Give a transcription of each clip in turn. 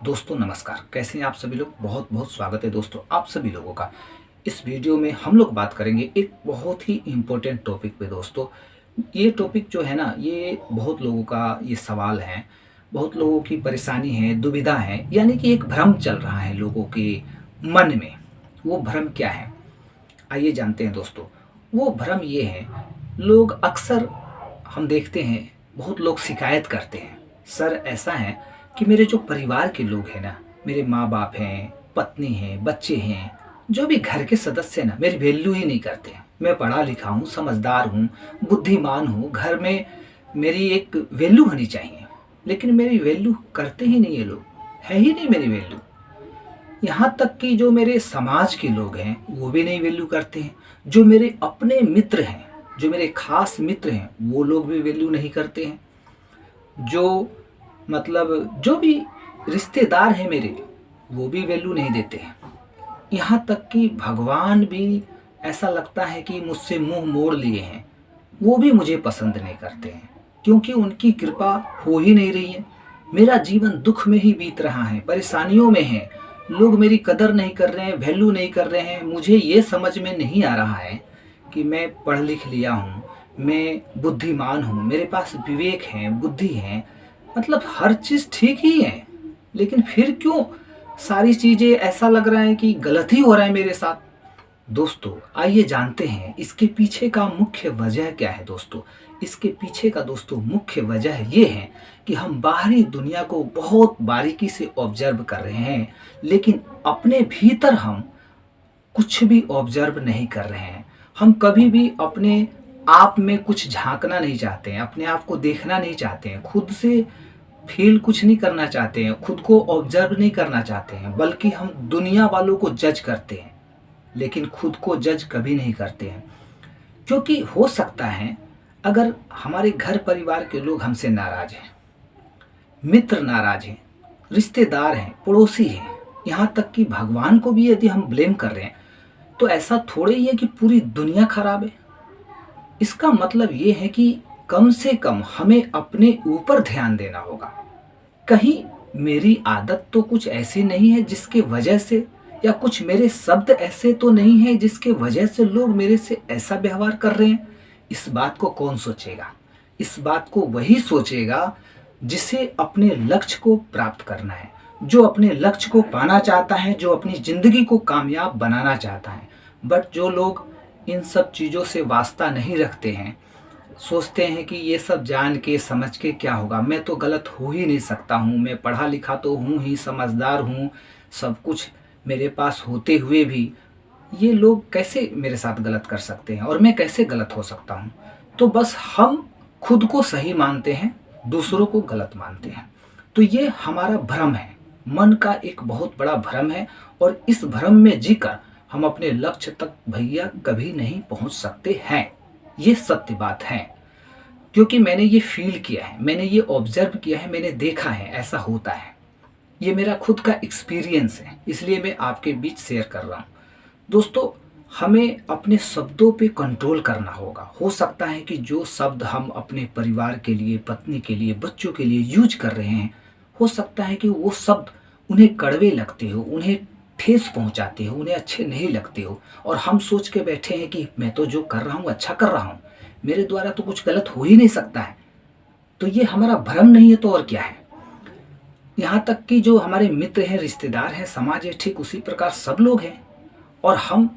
दोस्तों नमस्कार, कैसे हैं आप सभी लोग। बहुत बहुत स्वागत है दोस्तों आप सभी लोगों का। इस वीडियो में हम लोग बात करेंगे एक बहुत ही इम्पोर्टेंट टॉपिक पे दोस्तों। ये टॉपिक जो है ना, ये बहुत लोगों का ये सवाल है, बहुत लोगों की परेशानी है, दुविधा है, यानी कि एक भ्रम चल रहा है लोगों के मन में। वो भ्रम क्या है, आइए जानते हैं दोस्तों। वो भ्रम ये है, लोग अक्सर हम देखते हैं, बहुत लोग शिकायत करते हैं, सर ऐसा है कि मेरे जो परिवार के लोग हैं ना, मेरे माँ बाप हैं, पत्नी हैं, बच्चे हैं, जो भी घर के सदस्य हैं ना, मेरी वैल्यू ही नहीं करते हैं। मैं पढ़ा लिखा हूँ, समझदार हूँ, बुद्धिमान हूँ, घर में मेरी एक वैल्यू होनी चाहिए, लेकिन मेरी वैल्यू करते ही नहीं है लोग, है ही नहीं मेरी वैल्यू। यहाँ तक कि जो मेरे समाज के लोग हैं वो भी नहीं वैल्यू करते हैं। जो मेरे अपने मित्र हैं, जो मेरे खास मित्र हैं, वो लोग भी वैल्यू नहीं करते हैं। जो जो भी रिश्तेदार हैं मेरे, वो भी वैल्यू नहीं देते हैं। यहाँ तक कि भगवान भी ऐसा लगता है कि मुझसे मुंह मोड़ लिए हैं, वो भी मुझे पसंद नहीं करते हैं, क्योंकि उनकी कृपा हो ही नहीं रही है। मेरा जीवन दुख में ही बीत रहा है, परेशानियों में है। लोग मेरी कदर नहीं कर रहे हैं, वैल्यू नहीं कर रहे हैं। मुझे ये समझ में नहीं आ रहा है कि मैं पढ़ लिख लिया हूँ, मैं बुद्धिमान हूँ, मेरे पास विवेक है, बुद्धि है, हर चीज़ ठीक ही है, लेकिन फिर क्यों सारी चीज़ें ऐसा लग रहा है कि गलत ही हो रहा है मेरे साथ। दोस्तों आइए जानते हैं इसके पीछे का मुख्य वजह क्या है दोस्तों। इसके पीछे का दोस्तों मुख्य वजह ये है कि हम बाहरी दुनिया को बहुत बारीकी से ऑब्जर्व कर रहे हैं, लेकिन अपने भीतर हम कुछ भी ऑब्जर्व नहीं कर रहे हैं। हम कभी भी अपने आप में कुछ झांकना नहीं चाहते हैं, अपने आप को देखना नहीं चाहते हैं, खुद से फील कुछ नहीं करना चाहते हैं, खुद को ऑब्जर्व नहीं करना चाहते हैं, बल्कि हम दुनिया वालों को जज करते हैं, लेकिन खुद को जज कभी नहीं करते हैं। क्योंकि हो सकता है अगर हमारे घर परिवार के लोग हमसे नाराज हैं, मित्र नाराज हैं, रिश्तेदार हैं, पड़ोसी हैं, यहाँ तक कि भगवान को भी यदि हम ब्लेम कर रहे हैं, तो ऐसा थोड़े ही है कि पूरी दुनिया खराब है। इसका मतलब ये है कि कम से कम हमें अपने ऊपर ध्यान देना होगा। कहीं मेरी आदत तो कुछ ऐसी नहीं है जिसके वजह से, या कुछ मेरे शब्द ऐसे तो नहीं है जिसके वजह से लोग मेरे से ऐसा व्यवहार कर रहे हैं। इस बात को कौन सोचेगा? इस बात को वही सोचेगा जिसे अपने लक्ष्य को प्राप्त करना है, जो अपने लक्ष्य को पाना चाहता है, जो अपनी जिंदगी को कामयाब बनाना चाहता है। बट जो लोग इन सब चीज़ों से वास्ता नहीं रखते हैं, सोचते हैं कि ये सब जान के समझ के क्या होगा, मैं तो गलत हो ही नहीं सकता हूँ, मैं पढ़ा लिखा तो हूँ ही, समझदार हूँ, सब कुछ मेरे पास होते हुए भी ये लोग कैसे मेरे साथ गलत कर सकते हैं और मैं कैसे गलत हो सकता हूँ। तो बस हम खुद को सही मानते हैं, दूसरों को गलत मानते हैं। तो ये हमारा भ्रम है, मन का एक बहुत बड़ा भ्रम है, और इस भ्रम में जीकर हम अपने लक्ष्य तक भैया कभी नहीं पहुंच सकते हैं। ये सत्य बात है, क्योंकि मैंने ये फील किया है, मैंने ये ऑब्जर्व किया है, मैंने देखा है ऐसा होता है। ये मेरा खुद का एक्सपीरियंस है, इसलिए मैं आपके बीच शेयर कर रहा हूँ। दोस्तों हमें अपने शब्दों पे कंट्रोल करना होगा। हो सकता है कि जो शब्द हम अपने परिवार के लिए, पत्नी के लिए, बच्चों के लिए यूज कर रहे हैं, हो सकता है कि वो शब्द उन्हें कड़वे लगते हो, उन्हें ठेस पहुंचाते हो, उन्हें अच्छे नहीं लगते हो, और हम सोच के बैठे हैं कि मैं तो जो कर रहा हूँ अच्छा कर रहा हूँ, मेरे द्वारा तो कुछ गलत हो ही नहीं सकता है। तो ये हमारा भ्रम नहीं है तो और क्या है। यहाँ तक कि जो हमारे मित्र हैं, रिश्तेदार हैं, समाज है, ठीक उसी प्रकार सब लोग हैं, और हम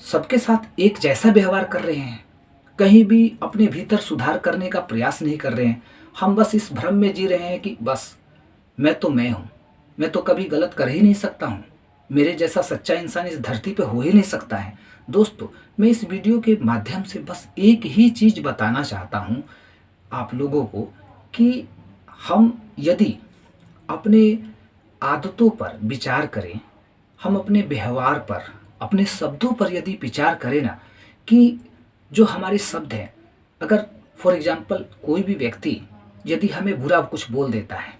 सबके साथ एक जैसा व्यवहार कर रहे हैं। कहीं भी अपने भीतर सुधार करने का प्रयास नहीं कर रहे हैं। हम बस इस भ्रम में जी रहे हैं कि बस मैं हूँ, मैं तो कभी गलत कर ही नहीं सकता हूँ, मेरे जैसा सच्चा इंसान इस धरती पे हो ही नहीं सकता है। दोस्तों मैं इस वीडियो के माध्यम से बस एक ही चीज़ बताना चाहता हूँ आप लोगों को, कि हम यदि अपने आदतों पर विचार करें, हम अपने व्यवहार पर, अपने शब्दों पर यदि विचार करें ना, कि जो हमारे शब्द हैं, अगर फॉर एग्जांपल कोई भी व्यक्ति यदि हमें बुरा कुछ बोल देता है,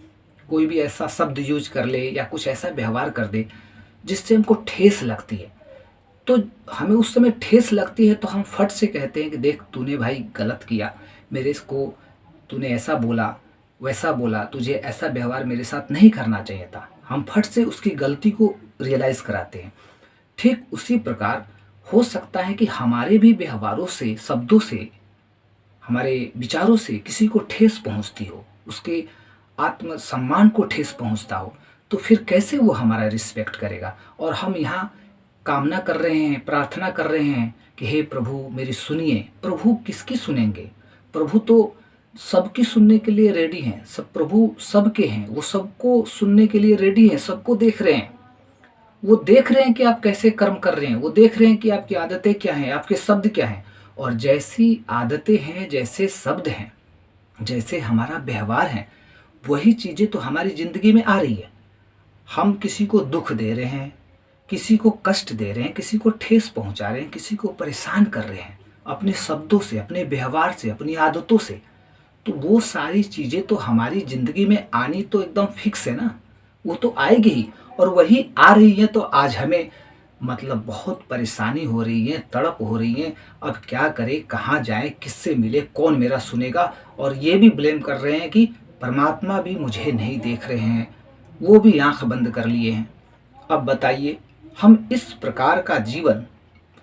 कोई भी ऐसा शब्द यूज कर ले या कुछ ऐसा व्यवहार कर दे जिससे हमको ठेस लगती है, तो हमें उस समय ठेस लगती है तो हम फट से कहते हैं कि देख तूने भाई गलत किया, मेरे को तूने ऐसा बोला, वैसा बोला, तुझे ऐसा व्यवहार मेरे साथ नहीं करना चाहिए था, हम फट से उसकी गलती को रियलाइज़ कराते हैं। ठीक उसी प्रकार हो सकता है कि हमारे भी व्यवहारों से, शब्दों से, हमारे विचारों से किसी को ठेस पहुँचती हो, उसके आत्मसम्मान को ठेस पहुँचता हो, तो फिर कैसे वो हमारा रिस्पेक्ट करेगा? और हम यहाँ कामना कर रहे हैं, प्रार्थना कर रहे हैं कि हे प्रभु मेरी सुनिए। प्रभु किसकी सुनेंगे? प्रभु तो सबकी सुनने के लिए रेडी हैं। सब प्रभु सबके हैं, वो सबको सुनने के लिए रेडी हैं, सबको देख रहे हैं। वो देख रहे हैं कि आप कैसे कर्म कर रहे हैं, वो देख रहे हैं कि आपकी आदतें क्या हैं, आपके शब्द क्या हैं। और जैसी आदतें हैं, जैसे शब्द हैं, जैसे हमारा व्यवहार है, वही चीज़ें तो हमारी ज़िंदगी में आ रही है। हम किसी को दुख दे रहे हैं, किसी को कष्ट दे रहे हैं, किसी को ठेस पहुंचा रहे हैं, किसी को परेशान कर रहे हैं अपने शब्दों से, अपने व्यवहार से, अपनी आदतों से। तो वो सारी चीज़ें तो हमारी ज़िंदगी में आनी तो एकदम फिक्स है ना, वो तो आएगी ही। और वही आ रही है तो आज हमें मतलब बहुत परेशानी हो रही है, तड़प हो रही है। अब क्या करें, कहाँ जाएं, किससे मिले, कौन मेरा सुनेगा? और ये भी ब्लेम कर रहे हैं कि परमात्मा भी मुझे नहीं देख रहे हैं, वो भी आंख बंद कर लिए हैं। अब बताइए, हम इस प्रकार का जीवन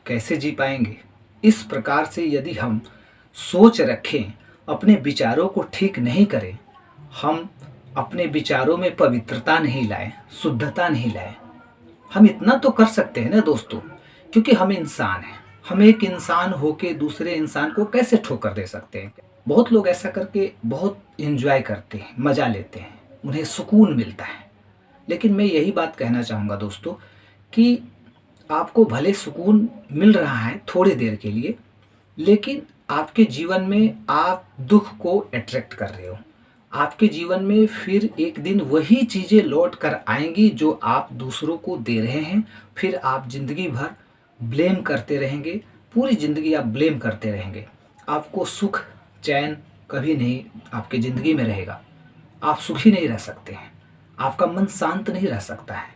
कैसे जी पाएंगे? इस प्रकार से यदि हम सोच रखें, अपने विचारों को ठीक नहीं करें, हम अपने विचारों में पवित्रता नहीं लाएं, शुद्धता नहीं लाएं, हम इतना तो कर सकते हैं ना दोस्तों, क्योंकि हम इंसान हैं। हम एक इंसान होके दूसरे इंसान को कैसे ठोकर दे सकते हैं? बहुत लोग ऐसा करके बहुत एंजॉय करते हैं, मज़ा लेते हैं, उन्हें सुकून मिलता है। लेकिन मैं यही बात कहना चाहूँगा दोस्तों कि आपको भले सुकून मिल रहा है थोड़ी देर के लिए, लेकिन आपके जीवन में आप दुख को अट्रैक्ट कर रहे हो। आपके जीवन में फिर एक दिन वही चीज़ें लौट कर आएंगी जो आप दूसरों को दे रहे हैं। फिर आप ज़िंदगी भर ब्लेम करते रहेंगे, पूरी ज़िंदगी आप ब्लेम करते रहेंगे। आपको सुख चैन कभी नहीं आपकी ज़िंदगी में रहेगा। आप सुखी नहीं रह सकते हैं, आपका मन शांत नहीं रह सकता है।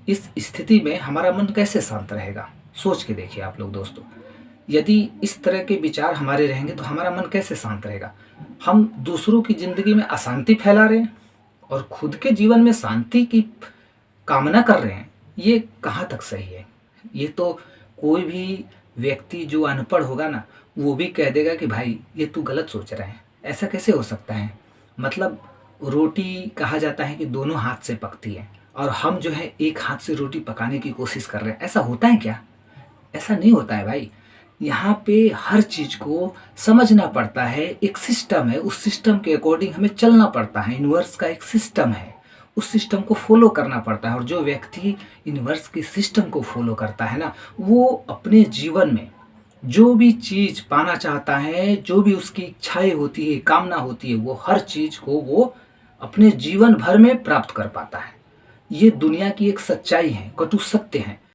इस स्थिति में हमारा मन कैसे शांत रहेगा? सोच के देखिए आप लोग दोस्तों। यदि इस तरह के विचार हमारे रहेंगे तो हमारा मन कैसे शांत रहेगा? हम दूसरों की ज़िंदगी में अशांति फैला रहे हैं और खुद के जीवन में शांति की कामना कर रहे हैं। ये कहाँ तक सही है? ये तो कोई भी व्यक्ति जो अनपढ़ होगा ना, वो भी कह देगा कि भाई ये तू गलत सोच रहा है, ऐसा कैसे हो सकता है? मतलब रोटी कहा जाता है कि दोनों हाथ से पकती है, और हम जो है एक हाथ से रोटी पकाने की कोशिश कर रहे हैं। ऐसा होता है क्या? ऐसा नहीं होता है भाई। यहाँ पे हर चीज़ को समझना पड़ता है, एक सिस्टम है, उस सिस्टम के अकॉर्डिंग हमें चलना पड़ता है। यूनिवर्स का एक सिस्टम है, उस सिस्टम को फॉलो करना पड़ता है। और जो व्यक्ति यूनिवर्स के सिस्टम को फॉलो करता है ना, वो अपने जीवन में जो भी चीज़ पाना चाहता है, जो भी उसकी इच्छाएं होती है, कामना होती है, वो हर चीज़ को वो अपने जीवन भर में प्राप्त कर पाता है। ये दुनिया की एक सच्चाई है, कटु सत्य है।